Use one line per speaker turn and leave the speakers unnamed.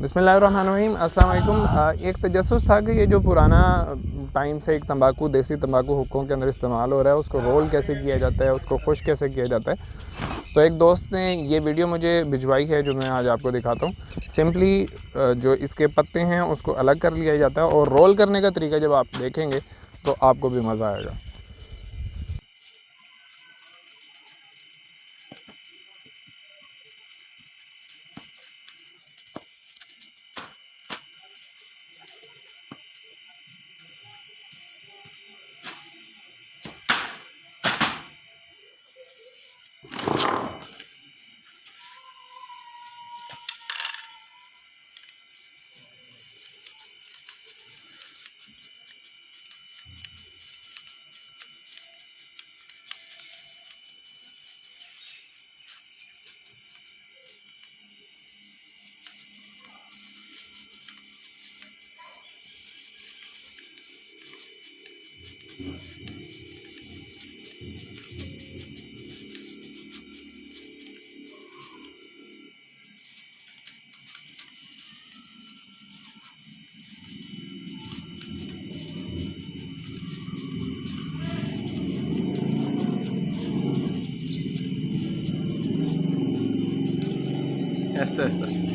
बिस्मिल्लाहिर्रहमानिर्रहीम, अस्सलाम वालेकुम। एक तजस्सुस था कि ये जो पुराना टाइम से एक तंबाकू, देसी तंबाकू हुक्कों के अंदर इस्तेमाल हो रहा है, उसको रोल कैसे किया जाता है, उसको खुश कैसे किया जाता है। तो एक दोस्त ने ये वीडियो मुझे भिजवाई है जो मैं आज आपको दिखाता हूँ। सिंपली जो इसके पत्ते हैं उसको अलग कर लिया जाता है और रोल करने का तरीका जब आप देखेंगे तो आपको भी मज़ा आएगा। Esta.